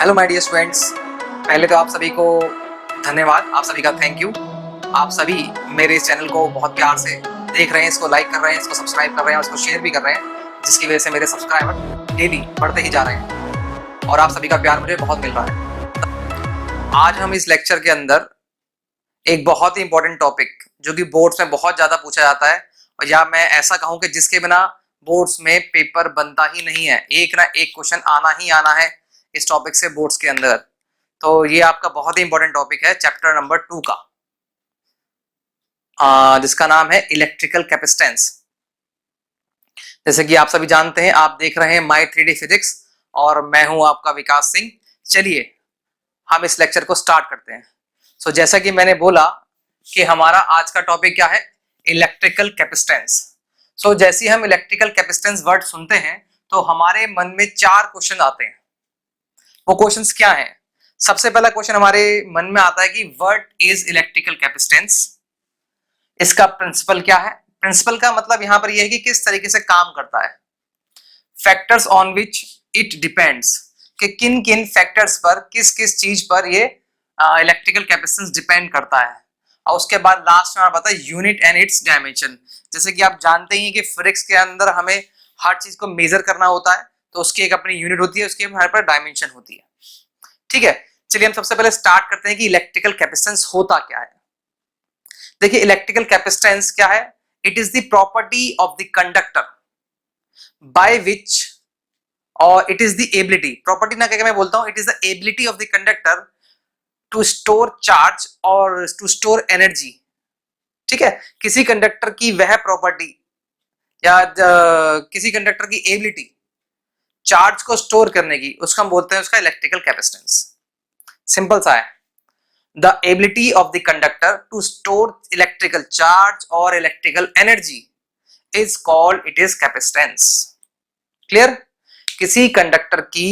Hello my dear students, पहले तो आप सभी को धन्यवाद, आप सभी का थैंक यू। आप सभी मेरे इस चैनल को बहुत प्यार से देख रहे हैं, इसको लाइक कर रहे हैं, इसको सब्सक्राइब कर रहे हैं और इसको शेयर भी कर रहे हैं, जिसकी वजह से मेरे सब्सक्राइबर डेली बढ़ते ही जा रहे हैं और आप सभी का प्यार मुझे बहुत मिल रहा है। आज हम इस लेक्चर के अंदर एक बहुत ही इंपॉर्टेंट टॉपिक जो कि बोर्ड्स में बहुत ज़्यादा पूछा जाता है, और या मैं ऐसा कहूँ कि जिसके बिना बोर्ड्स में पेपर बनता ही नहीं है, एक ना एक क्वेश्चन आना ही आना है इस टॉपिक से बोर्ड्स के अंदर। तो ये आपका बहुत ही इंपॉर्टेंट टॉपिक है चैप्टर नंबर 2 का, जिसका नाम है इलेक्ट्रिकल कैपेसिटेंस। जैसे कि आप सभी जानते हैं, आप देख रहे हैं माय 3D फिजिक्स और मैं हूं आपका विकास सिंह। चलिए हम इस लेक्चर को स्टार्ट करते हैं। सो जैसा कि मैंने बोला कि हमारा आज का टॉपिक क्या है, इलेक्ट्रिकल कैपेसिटेंस। सो जैसे ही हम इलेक्ट्रिकल कैपेसिटेंस वर्ड सुनते हैं तो हमारे मन में 4 क्वेश्चन आते हैं। वो क्वेश्चंस क्या हैं? सबसे पहला क्वेश्चन हमारे मन में आता है कि व्हाट इज इलेक्ट्रिकल कैपेसिटेंस, इसका प्रिंसिपल क्या है। प्रिंसिपल का मतलब यहां पर यह है कि किस तरीके से काम करता है। Factors on which it depends, कि किन किन फैक्टर्स पर, किस किस चीज पर ये इलेक्ट्रिकल कैपेसिटेंस डिपेंड करता है। और उसके बाद लास्ट में आता है यूनिट एंड इट्स डायमेंशन। जैसे कि आप जानते ही कि फिजिक्स के अंदर हमें हर चीज को मेजर करना होता है, तो उसकी एक अपनी यूनिट होती है, उसकी हमारे पर डायमेंशन होती है। ठीक है, चलिए हम सबसे पहले स्टार्ट करते हैं कि इलेक्ट्रिकल कैपेसिटेंस होता क्या है। देखिए इलेक्ट्रिकल कैपेसिटेंस क्या है, it is the property of the conductor by which, और it is the ability, property ना कहकर मैं बोलता हूं, it is the ability of the conductor to store charge और टू स्टोर एनर्जी। ठीक है, किसी कंडक्टर की वह प्रॉपर्टी या किसी कंडक्टर की एबिलिटी चार्ज को स्टोर करने की, उसको हम बोलते हैं उसका इलेक्ट्रिकल कैपेसिटेंस। सिंपल सा है, the ability of the conductor to store electrical charge और electrical energy is called, it is capacitance. Clear? किसी कंडक्टर की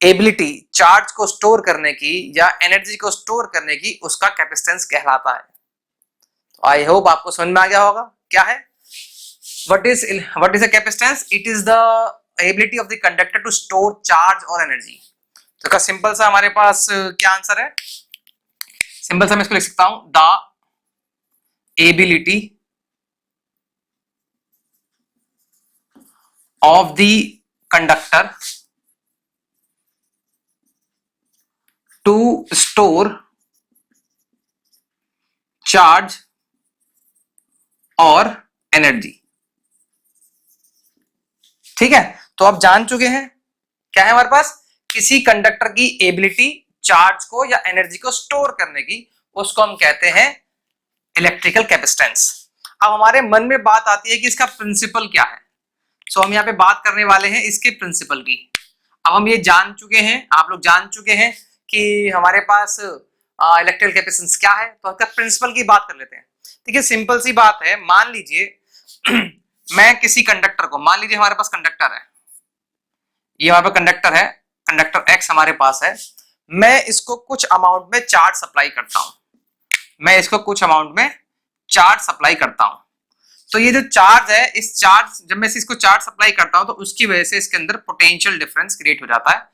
एबिलिटी चार्ज को स्टोर करने की या एनर्जी को स्टोर करने की, उसका कैपेसिटेंस कहलाता है। तो आई होप आपको समझ में आ गया होगा क्या है what is a capacitance, it is the ability of the conductor to store charge और energy। तो इसका सिंपल सा हमारे पास क्या आंसर है, सिंपल सा मैं इसको लिख सकता हूं, the ability of the conductor to store charge और एनर्जी। ठीक है, तो आप जान चुके हैं क्या है हमारे पास, किसी कंडक्टर की एबिलिटी चार्ज को या एनर्जी को स्टोर करने की, उसको हम कहते हैं इलेक्ट्रिकल कैपेसिटेंस। अब हमारे मन में बात आती है कि इसका प्रिंसिपल क्या है। सो हम यहाँ पे बात करने वाले हैं इसके प्रिंसिपल की। अब हम ये जान चुके हैं, आप लोग जान चुके हैं कि हमारे पास इलेक्ट्रिकल कैपेसिटेंस क्या है, तो इसका प्रिंसिपल की बात कर लेते हैं। ठीक है, सिंपल सी बात है, मान लीजिए मैं किसी कंडक्टर को, मान लीजिए हमारे पास कंडक्टर है, ये हमारे पास कंडक्टर है, कंडक्टर एक्स हमारे पास है, मैं इसको कुछ अमाउंट में चार्ज सप्लाई करता हूं, मैं इसको कुछ अमाउंट में चार्ज सप्लाई करता हूं। तो ये जो चार्ज है, इस चार्ज, जब मैं इसको चार्ज सप्लाई करता हूं तो उसकी वजह से इसके अंदर पोटेंशियल डिफरेंस क्रिएट हो जाता है,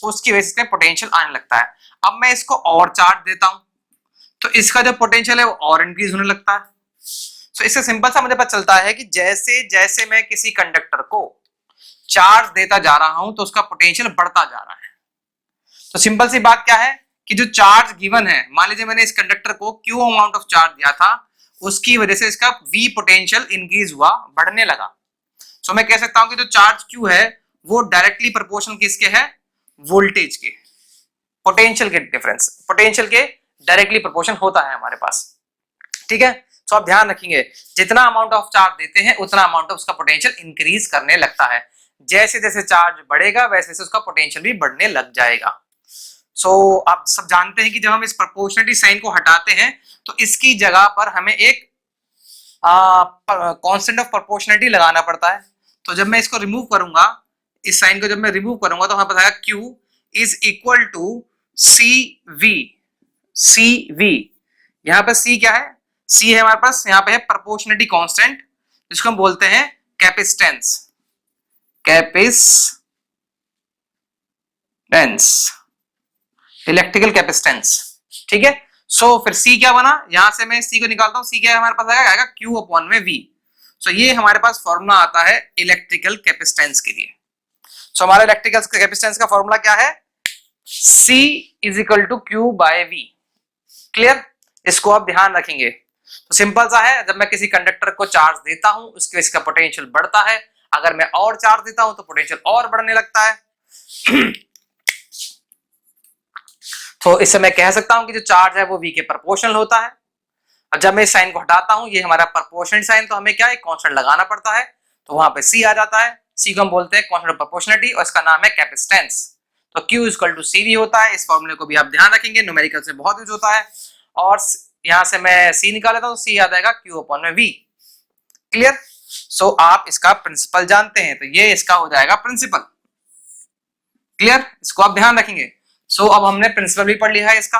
उसकी वजह से इसमें पोटेंशियल आने लगता है। अब मैं इसको और चार्ज देता हूं तो इसका जो पोटेंशियल है वो और इंक्रीज होने लगता है। तो इससे सिंपल सा मुझे पता चलता है कि जैसे जैसे मैं किसी कंडक्टर को चार्ज देता जा रहा हूं तो उसका पोटेंशियल बढ़ता जा रहा है। तो सिंपल सी बात क्या है कि जो चार्ज गिवन है, मान लीजिए मैंने इस कंडक्टर को क्यू अमाउंट ऑफ चार्ज दिया था, उसकी वजह से इसका वी पोटेंशियल इंक्रीज हुआ, बढ़ने लगा। सो मैं कह सकता हूं कि जो चार्ज क्यू है वो डायरेक्टली प्रोपोर्शनल किसके है, वोल्टेज के, पोटेंशियल के डिफरेंस, पोटेंशियल के डायरेक्टली प्रोपोर्शन होता है हमारे पास। ठीक है, तो आप ध्यान रखेंगे, जितना अमाउंट ऑफ चार्ज देते हैं उतना अमाउंट ऑफ उसका पोटेंशियल इंक्रीज करने लगता है। जैसे जैसे चार्ज बढ़ेगा वैसे वैसे उसका पोटेंशियल भी बढ़ने लग जाएगा। सो आप सब जानते हैं कि जब हम इस प्रोपोर्शनलिटी साइन को हटाते हैं तो इसकी जगह पर हमें एक कांस्टेंट ऑफ प्रोपोर्शनलिटी लगाना पड़ता है। तो जब मैं इसको रिमूव करूंगा, इस साइन को जब मैं रिमूव करूंगा तो हमें पता है Q is equal to CV। CV, यहां पर C क्या है, C है हमारे पास, यहां पे है प्रोपोर्शनलिटी कांस्टेंट, जिसको हम बोलते हैं कैपेसिटेंस। कैपेसिटेंस इलेक्ट्रिकल कैपेसिटेंस, ठीक है। सो फिर C क्या बना, यहां से मैं C को निकालता हूं, C क्या है हमारे पास आएगा Q अपॉन में V। सो ये हमारे पास फॉर्मूला आता है इलेक्ट्रिकल कैपेसिटेंस के लिए। सो हमारा इलेक्ट्रिकल कैपेसिटेंस का फॉर्मूला क्या है, C is equal to Q by V। Clear, इसको आप ध्यान रखेंगे। तो सिंपल सा है, जब मैं किसी कंडक्टर को चार्ज देता हूं उसके इसका पोटेंशियल बढ़ता है, अगर मैं और चार्ज देता हूं तो पोटेंशियल और बढ़ने लगता है। तो इससे मैं कह सकता हूं कि जो चार्ज है वो V के प्रोपोर्शनल होता है। अब जब मैं इस साइन को हटाता हूं, ये हमारा प्रोपोर्शनल साइन, तो हमें क्या है कांस्टेंट लगाना पड़ता है, तो वहां पे C आ जाता है। C को हम बोलते हैं कांस्टेंट ऑफ प्रोपोर्शनलिटी और इसका नाम है कैपेसिटेंस। तो Q इक्वल टू CV होता है। इस फॉर्मूले को भी आप ध्यान रखेंगे, न्यूमेरिकल से बहुत यूज होता है। और यहां से मैं C निकाल लेता हूं, C आ जाएगा Q अपॉन में V। क्लियर, सो आप इसका प्रिंसिपल जानते हैं, तो ये इसका हो जाएगा प्रिंसिपल। क्लियर, इसको आप ध्यान रखेंगे। सो अब हमने प्रिंसिपल भी पढ़ लिया है इसका।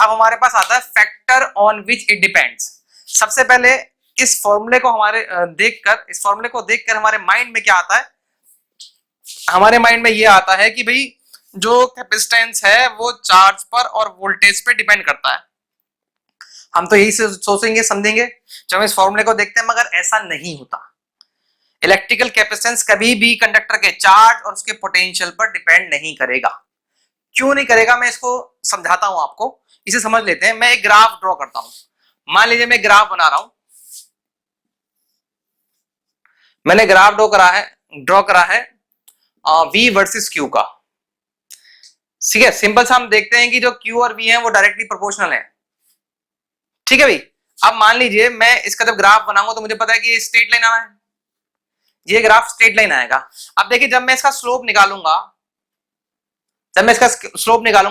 अब हमारे पास आता है factor on which it depends. सबसे पहले इस फॉर्मूले को देखकर हमारे माइंड में क्या आता है, हमारे माइंड में ये आता है कि भाई जो कैपेसिटेंस है वो चार्ज पर और वोल्टेज पे डिपेंड करता है। हम तो यही सोचेंगे समझेंगे जब हम इस फॉर्मूले को देखते हैं, मगर ऐसा नहीं होता। इलेक्ट्रिकल कैपेसिटेंस कभी भी कंडक्टर के चार्ज और उसके पोटेंशियल पर डिपेंड नहीं करेगा। क्यों नहीं करेगा, मैं इसको समझाता हूं आपको, इसे समझ लेते हैं। मैं एक ग्राफ ड्रॉ करता हूं। मान लीजिए मैं ग्राफ बना रहा हूं, मैंने ग्राफ ड्रॉ करा है V वर्सेस Q का। ठीक है, सिंपल सा हम देखते हैं कि जो Q और V है वो डायरेक्टली प्रोपोर्शनल है। ठीक है भाई, अब मान लीजिए मैं इसका जब ग्राफ बनाऊंगा तो मुझे पता है कि ये स्ट्रेट लाइन आना है, ये ग्राफ स्ट्रेट लाइन आएगा। अब देखिए जब मैं इसका स्लोप निकालूंगा,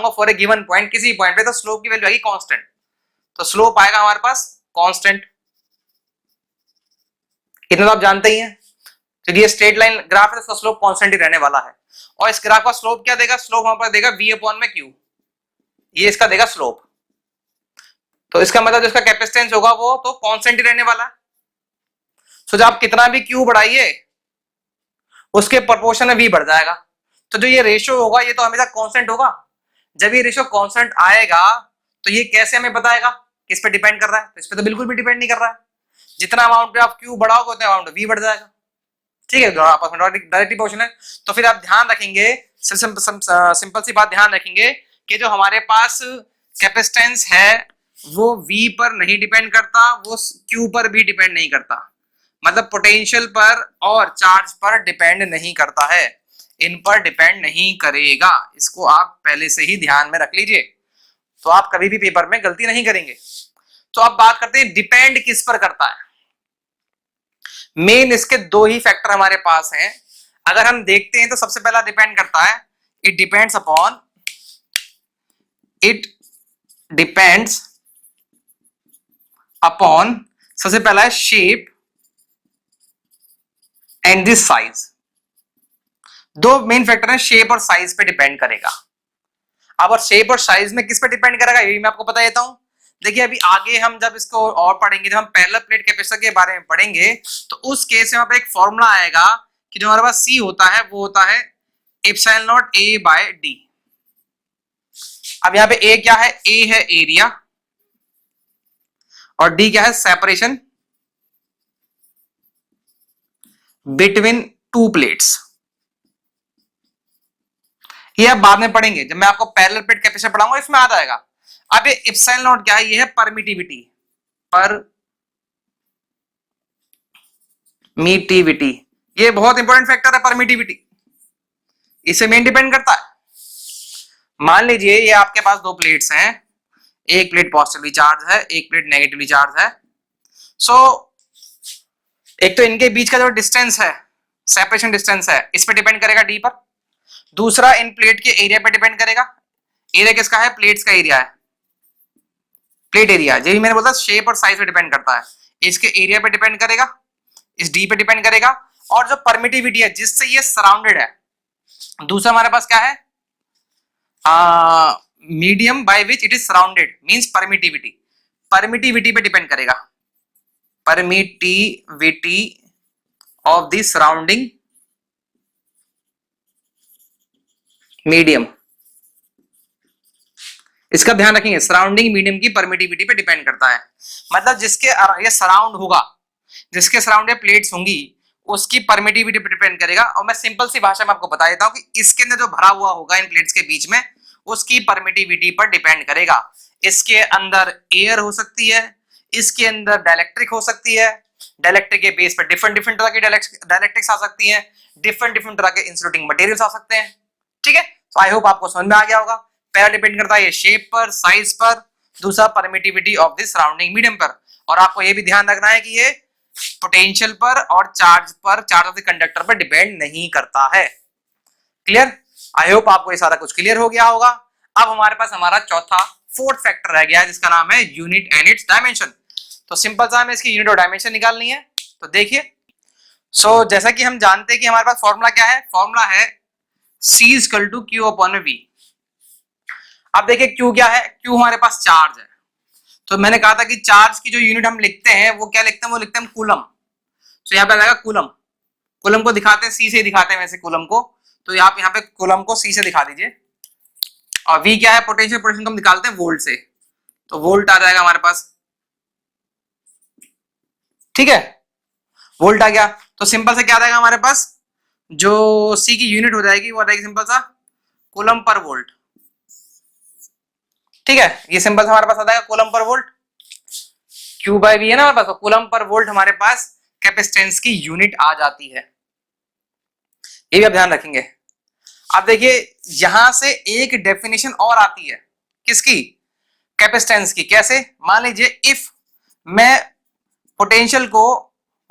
फॉर ए गिवन पॉइंट, किसी पॉइंट पे, तो स्लोप की वैल्यू आएगी कांस्टेंट। तो स्लोप आएगा हमारे पास कांस्टेंट, इतना तो आप जानते ही हैं। तो ये स्ट्रेट लाइन ग्राफ है, तो स्लोप कांस्टेंट ही रहने वाला है। और इस ग्राफ का स्लोप क्या देगा, स्लोप हमारे पास देगा V अपॉन में Q, ये इसका देगा स्लोप। तो इसका मतलब जो इसका कैपेसिटेंस होगा वो तो कांस्टेंट ही रहने वाला है। तो जब आप कितना भी Q बढ़ाइए उसके प्रोपोर्शन में V बढ़ जाएगा। तो जो ये रेशियो होगा ये तो हमेशा कांस्टेंट होगा। जब ये रेशियो कांस्टेंट आएगा तो ये कैसे हमें बताएगा किस पे डिपेंड कर रहा है, तो इस पे तो बिल्कुल भी डिपेंड नहीं कर रहा है। जितना अमाउंट पे आप Q बढ़ाओगे उतना अमाउंट V बढ़ जाएगा। ठीक है, आपस में डायरेक्टली प्रोपोर्शनल है। तो फिर आप ध्यान रखेंगे, सिंपल सी बात ध्यान रखेंगे कि जो हमारे पास कैपेसिटेंस है वो V पर नहीं डिपेंड करता, वो Q पर भी डिपेंड नहीं करता, मतलब पोटेंशियल पर और चार्ज पर डिपेंड नहीं करता है, इन पर डिपेंड नहीं करेगा। इसको आप पहले से ही ध्यान में रख लीजिए, तो आप कभी भी पेपर में गलती नहीं करेंगे। तो अब बात करते हैं डिपेंड किस पर करता है। मेन इसके दो ही फैक्टर हमारे पास हैं। अगर हम देखते हैं तो सबसे पहला डिपेंड करता है, इट डिपेंड्स अपॉन सबसे पहला है शेप एंड दिस साइज। दो मेन फैक्टर हैं, शेप और साइज पे डिपेंड करेगा। अब और शेप और साइज में किस पे डिपेंड करेगा ये मैं आपको बता देता हूं। देखिए अभी आगे हम जब इसको और पढ़ेंगे, जब हम पैरेलल प्लेट कैपेसिटर के बारे में पढ़ेंगे, तो उस केस में वहां पे एक फॉर्मूला आएगा कि जो हमारे पास C होता है वो होता है epsilon naught A by D। अब यहाँ पे A क्या है, A है एरिया और D क्या है, सेपरेशन बिटवीन टू प्लेट्स। ये आप बाद में पढ़ेंगे, जब मैं आपको पैरेलल प्लेट कैपेसिटर पढ़ाऊंगा इसमें आ जाएगा। अब ये एप्सिलॉन नॉट क्या है, ये है परमिटिविटी, ये बहुत इंपॉर्टेंट फैक्टर है परमिटिविटी, इससे मेन डिपेंड करता है। मान लीजिए ये आपके पास दो प्लेट्स हैं, एक प्लेट पॉजिटिवली चार्ज है, एक प्लेट नेगेटिवली चार्ज है। सो एक तो इनके बीच का जो डिस्टेंस है, सेपरेशन डिस्टेंस है, इस पे डिपेंड करेगा D पर। दूसरा इन प्लेट के एरिया पे डिपेंड करेगा। एरिया किसका है, प्लेट्स का एरिया है, प्लेट एरिया। जो भी मैंने बोला शेप और साइज पे डिपेंड करता है, इसके एरिया पे डिपेंड करेगा, इस D पे डिपेंड करेगा। और जो परमिटिविटी है जिससे ये सराउंडेड है, दूसरा हमारे पास क्या है, medium by which it is surrounded means permittivity, permittivity पे डिपेंड करेगा, permittivity of the surrounding medium. इसका ध्यान रखेंगे, सराउंडिंग मीडियम की परमिटिविटी पे डिपेंड करता है। मतलब जिसके ये सराउंड होगा, जिसके सराउंड प्लेट्स होंगी, उसकी परमिटिविटी पे डिपेंड करेगा। और मैं सिंपल सी भाषा में आपको बता देता हूं कि इसके अंदर जो भरा हुआ होगा इन प्लेट्स के बीच में, उसकी परमिटिविटी पर डिपेंड करेगा। इसके अंदर एयर हो सकती है, इसके अंदर डाइलेक्ट्रिक हो सकती है, डाइलेक्ट्रिक के बेस पर डिफरेंट डिफरेंट तरह की डाइलेक्ट्रिक्स आ सकती हैं, डिफरेंट डिफरेंट तरह के इंसुलेटिंग मटेरियल्स आ सकते हैं। ठीक है, तो आई होप आपको समझ में आ गया होगा। पहला डिपेंड करता है ये शेप पर, साइज पर, दूसरा permittivity of the surrounding medium पर। और आपको ये भी ध्यान रखना है कि ये पोटेंशियल पर और चार्ज ऑफ द कंडक्टर पर डिपेंड नहीं करता है। क्लियर? आई होप आपको ये सारा कुछ क्लियर हो गया होगा। अब हमारे पास हमारा चौथा फोर्थ फैक्टर रह गया है, जिसका नाम है यूनिट एंड इट्स डायमेंशन। तो सिंपल सा हमें इसकी यूनिट और डायमेंशन निकालनी है। तो देखिए, जैसा कि हम जानते हैं कि हमारे पास फॉर्मूला क्या है, फॉर्मूला है C = Q/V। अब देखिए Q क्या है, Q हमारे पास चार्ज है। तो मैंने कहा था कि चार्ज की जो यूनिट हम लिखते हैं वो क्या लिखते हैं, वो लिखते हैं कूलम। तो यहाँ पे आएगा कूलम। कूलम को दिखाते हैं C से दिखाते हैं वैसे कूलम को, तो आप यहाँ पे कूलम को C से दिखा दीजिए। और V क्या है, पोटेंशियल, पोटेंशियल को हम निकालते हैं वोल्ट से, तो वोल्ट आ जाएगा हमारे पास। ठीक है, वोल्ट आ गया। तो सिंपल से क्या आ जाएगा हमारे पास, जो C की यूनिट हो जाएगी वो आ जाएगी सिंपल सा कूलम पर वोल्ट। ठीक है, ये सिंपल सा हमारे पास आ जाएगा कूलम पर वोल्ट। Q/V है ना हमारे पास, कूलम पर वोल्ट हमारे पास कैपेसिटेंस की यूनिट आ जाती है। ये भी आप ध्यान रखेंगे। अब देखिए, यहां से एक डेफिनेशन और आती है, किसकी, कैपेसिटेंस की। कैसे, मान लीजिए इफ मैं पोटेंशियल को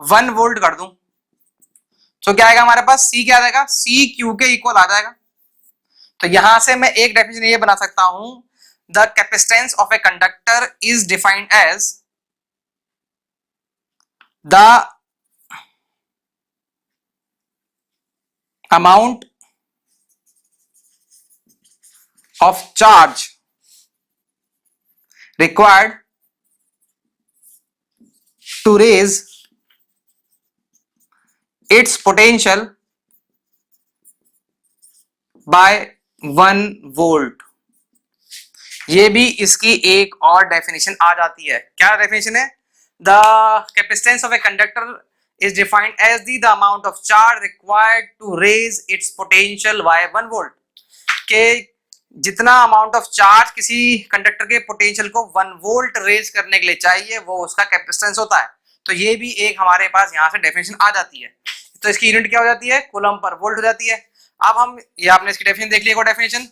1 वोल्ट कर दूं, तो क्या आएगा हमारे पास, C क्या आ जाएगा, C Q के इक्वल आ जाएगा। तो यहां से मैं एक डेफिनेशन ये बना सकता हूं, the capacitance of a conductor is defined as the amount of charge required to raise its potential by 1 volt। ये भी इसकी एक और डेफिनेशन आ जाती है। क्या डेफिनेशन है, the capacitance of a conductor is defined as the amount of charge required to raise its potential by 1 volt। के जितना अमाउंट ऑफ चार्ज किसी कंडक्टर के पोटेंशियल को 1 वोल्ट रेज करने के लिए चाहिए, वो उसका कैपेसिटेंस होता है। तो ये भी एक हमारे पास यहाँ से डेफिनेशन आ जाती है। तो इसकी यूनिट क्या हो जाती है, कूलम पर वोल्ट हो जाती है। अब हम, ये आपने इसकी डेफिनेशन देख ली, डेफिनेशन।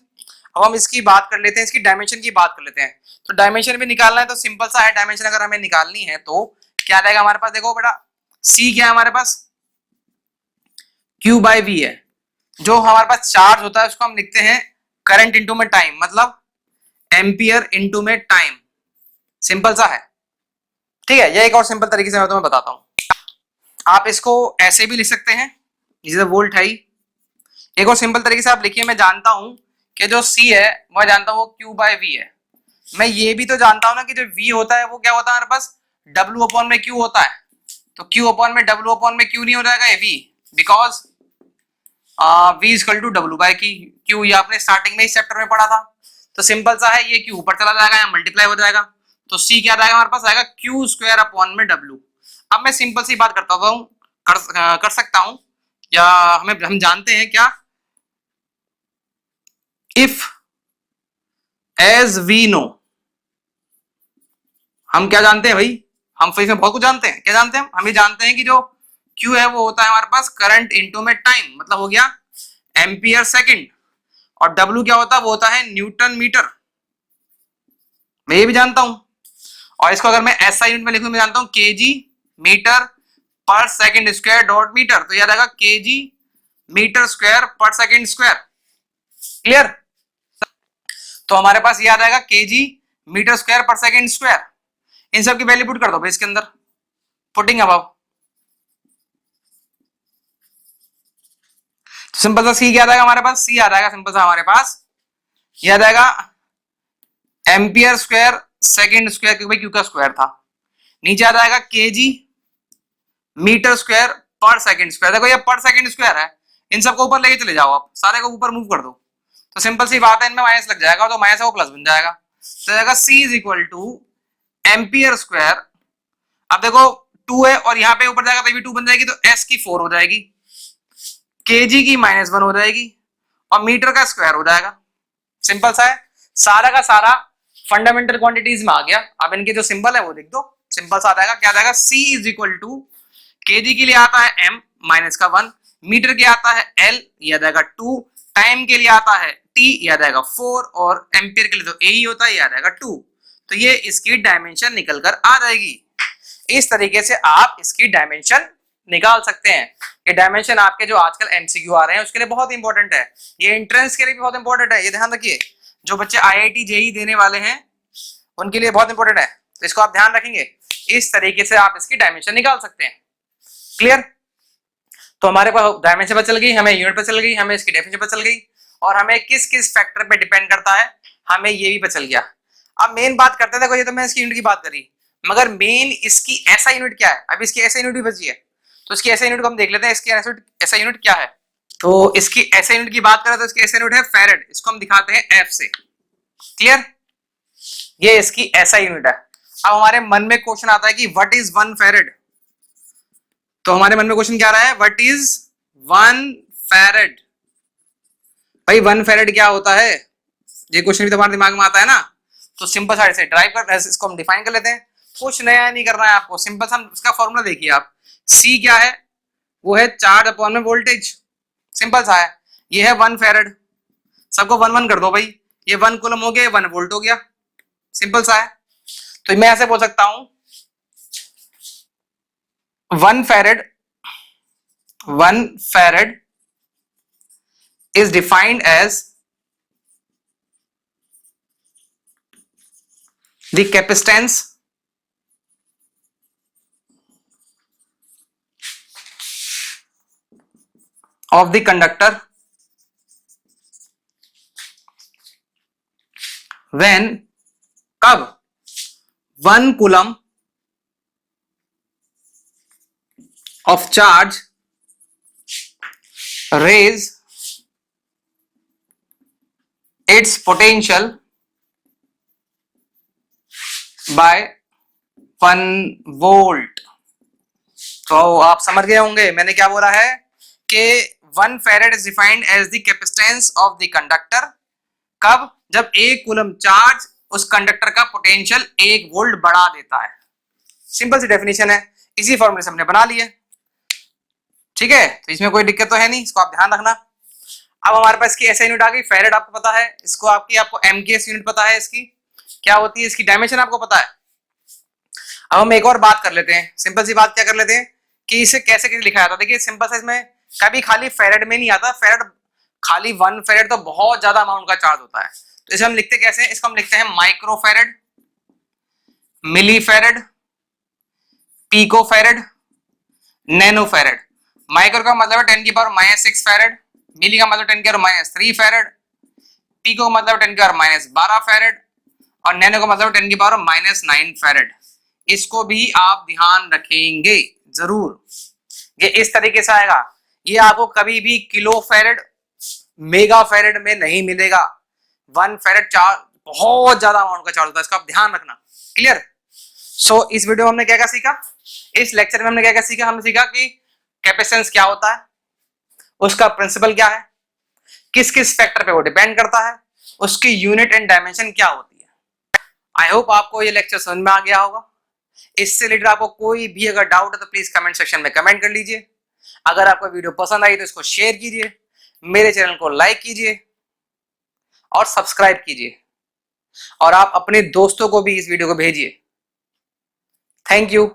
अब हम इसकी बात कर लेते हैं, इसकी डायमेंशन की बात कर लेते हैं। तो डायमेंशन भी निकालना है तो सिंपल सा है, डायमेंशन अगर हमें निकालनी है तो क्या रहेगा हमारे पास, देखो बेटा, C क्या है हमारे पास, Q/V है। जो हमारे पास चार्ज होता है उसको हम लिखते हैं करंट इंटू में टाइम, मतलब एम्पियर इंटू में टाइम। सिंपल सा है। ठीक है, ये एक और सिंपल तरीके से मैं तुम्हें बताता हूं। आप इसको ऐसे भी लिख सकते हैं, जैसे वोल्ट है ही। एक और सिंपल तरीके से आप लिखिए, मैं जानता हूं कि जो C है मैं जानता हूं वो Q/V है। मैं ये भी तो जानता हूं ना कि जो V होता है वो क्या होता है हमारे पास, W/Q होता है। तो Q/W/Q नहीं हो जाएगा ये V, बिकॉज V = W/Q। ये आपने स्टार्टिंग में इस चैप्टर में पढ़ा था। तो सिंपल सा है, ये Q ऊपर चला जाएगा या मल्टीप्लाई हो जाएगा, तो C क्या आएगा हमारे पास, आएगा Q² W। अब मैं सिंपल सी बात करता हूं, कर सकता हूं, या हम जानते हैं क्या, इफ एज वी नो, हम क्या जानते हैं भाई, हम इसमें बहुत कुछ जानते हैं। क्या जानते हैं हम ये जानते हैं कि जो Q है वो होता है हमारे पास करंट इंटू में टाइम, मतलब हो गया एम्पियर सेकंड। और W क्या होता है, वो होता है न्यूटन मीटर। मैं ये भी जानता हूं। और इसको अगर मैं SI यूनिट में लिखूं, मैं जानता हूं kg मीटर पर सेकंड स्क्वायर डॉट मीटर। तो याद आएगा kg मीटर स्क्वायर पर सेकंड स्क्वायर। क्लियर? तो हमारे पास याद आएगा kg मीटर स्क्वायर पर सेकंड स्क्वायर। इन सब की वैल्यू पुट कर दो भाई इसके अंदर, पुटिंग अबव। सिंपल सा C क्या आ जाएगा हमारे पास, C आ जाएगा सिंपल सा हमारे पास, याद आएगा एम्पियर स्क्वायर सेकंड स्क्वायर, क्योंकि Q का स्क्वायर था। नीचे आ जाएगा kg मीटर स्क्वायर पर सेकंड स्क्वायर। देखो ये पर सेकंड स्क्वायर है, इन सबको ऊपर लेके चले जाओ, आप सारे को ऊपर मूव कर दो। तो सिंपल सी बात है, इनमें माइनस लग जाएगा, तो माइनस है वो प्लस बन जाएगा। तो जाएगा C is equal two ampere square. अब देखो 2 है और यहाँ पे ऊपर जाएगा तो भी 2 बन जाएगी, तो S की 4 हो जाएगी, kg की -1 हो जाएगी और मीटर का स्क्वायर हो जाएगा। सिंपल सा है, सारा का सारा फंडामेंटल क्वांटिटीज में आ गया। अब इनके जो सिंबल है वो लिख दो, सिंपल सा आ जाएगा। क्या आ जाएगा? C is equal to kg के लिए आता है m माइनस का 1, मीटर के आता है L ये आ जाएगा 2, टाइम के लिए आता है T ये आ जाएगा 4 और एम्पियर के लिए तो A ही होता है, ये आ जाएगा 2। तो ये इसकी डायमेंशन निकल कर आ जाएगी। इस तरीके से आप इसकी डायमेंशन निकाल सकते हैं। ये डायमेंशन आपके जो आजकल एमसीक्यू आ रहे हैं उसके लिए बहुत इंपॉर्टेंट है, ये एंट्रेंस के लिए भी बहुत इंपॉर्टेंट है। ये ध्यान रखिए, जो बच्चे आईआईटी जेईई देने वाले हैं उनके लिए बहुत इंपॉर्टेंट है, तो इसको आप ध्यान रखेंगे। इस तरीके से आप इसकी डायमेंशन निकाल सकते हैं। क्लियर? तो हमारे पास डायमेंशन पता चल गई, हमें यूनिट पता चल गई, हमें इसकी डेफिनेशन पता चल गई, और हमें किस किस फैक्टर पे डिपेंड करता है हमें ये भी पता चल गया। अब मेन बात करते हैं, देखो ये तो मैं इसकी यूनिट की बात करी, मगर मेन इसकी ऐसा यूनिट क्या है? अब इसकी ऐसा यूनिट भी बची है, तो इसकी ऐसा यूनिट को हम देख लेते हैं। इसकी ऐसा यूनिट क्या है? तो इसकी ऐसा यूनिट की बात करें तो इसकी ऐसा यूनिट है फैरेड, इसको हम दिखाते हैं F से। क्लियर? ये इसकी ऐसा यूनिट है। अब हमारे मन में क्वेश्चन आता है कि व्हाट इज 1 फैरेड? तो हमारे मन में क्वेश्चन क्या आ रहा है? What is 1 farad? भाई 1 फैरेड क्या होता है? ये क्वेश्चन भी तो हमारे दिमाग में आता है ना। तो सिंपल सा ऐसे ड्राइव कर, इसको हम डिफाइन कर लेते हैं। कुछ नया नहीं करना है आपको, सिंपल सा इसका फॉर्मूला देखिए आप। C क्या है? वो है चार्ज अपॉन में वोल्टेज। सिंपल सा है, ये है 1 फैरेड। सबको 1 1 कर दो भाई, ये 1 कूलम हो गया, 1 वोल्ट हो गया। सिंपल सा है। तो मैं ऐसे बोल सकता हूं 1 farad is defined as the capacitance of the conductor when कब 1 coulomb of charge raise its potential by 1 volt। तो आप समझ गए होंगे मैंने क्या बोला है कि 1 farad is defined as the capacitance of the conductor. कब? जब 1 कूलम चार्ज उस कंडक्टर का पोटेंशियल 1 वोल्ट बढ़ा देता है। सिंपल सी डेफिनेशन है, इसी फॉर्मूले से हमने बना लिया। ठीक है, तो इसमें कोई दिक्कत तो है नहीं, इसको आप ध्यान रखना। अब हमारे पास इसकी ऐसा यूनिट आ गई फैरेड, आपको पता है। इसको आपको एमकेएस यूनिट पता है, इसकी क्या होती है, इसकी डायमेंशन आपको पता है। अब हम एक और बात कर लेते हैं, सिंपल सी बात क्या कर लेते हैं कि इसे कैसे कैसे लिखा जाता है। देखिए सिंपल सा, इसमें कभी खाली फैरेड में नहीं आता। फैरेड खाली 1 फैरेड तो बहुत ज्यादा अमाउंट का चार्ज होता है। तो इसे हम लिखते कैसे हैं? इसको हम लिखते हैं micro farad, milli farad, pico farad, nano farad. Micro का मतलब है 10 की पावर -6 फैरेड, मिली का मतलब 10 की पावर -3 फैरेड, पीको का मतलब 10 की पावर -12 फैरेड और नैनो का मतलब 10 की पावर -9 फैरेड। इसको भी आप ध्यान रखेंगे जरूर, ये इस तरीके से आएगा। ये आपको कभी भी किलो फैरेड, मेगा फैरेड में नहीं मिलेगा। 1 फैरेड चार्ज बहुत ज्यादा अमाउंट का चार्ज होता है, इसका आप ध्यान रखना। क्लियर? सो इस वीडियो में हमने क्या क्या सीखा, इस लेक्चर में हमने क्या क्या सीखा? हमने सीखा कि कैपेसिटेंस क्या होता है, उसका प्रिंसिपल क्या है, किस किस फैक्टर पे वो डिपेंड करता है, उसकी यूनिट एंड डायमेंशन क्या होती है। आई होप आपको ये लेक्चर समझ में आ गया होगा। इससे रिलेटेड आपको कोई भी अगर डाउट है तो प्लीज कमेंट सेक्शन में कमेंट कर लीजिए। अगर आपको वीडियो पसंद आई तो इसको शेयर कीजिए, मेरे चैनल को लाइक कीजिए और सब्सक्राइब कीजिए, और आप अपने दोस्तों को भी इस वीडियो को भेजिए। Thank you.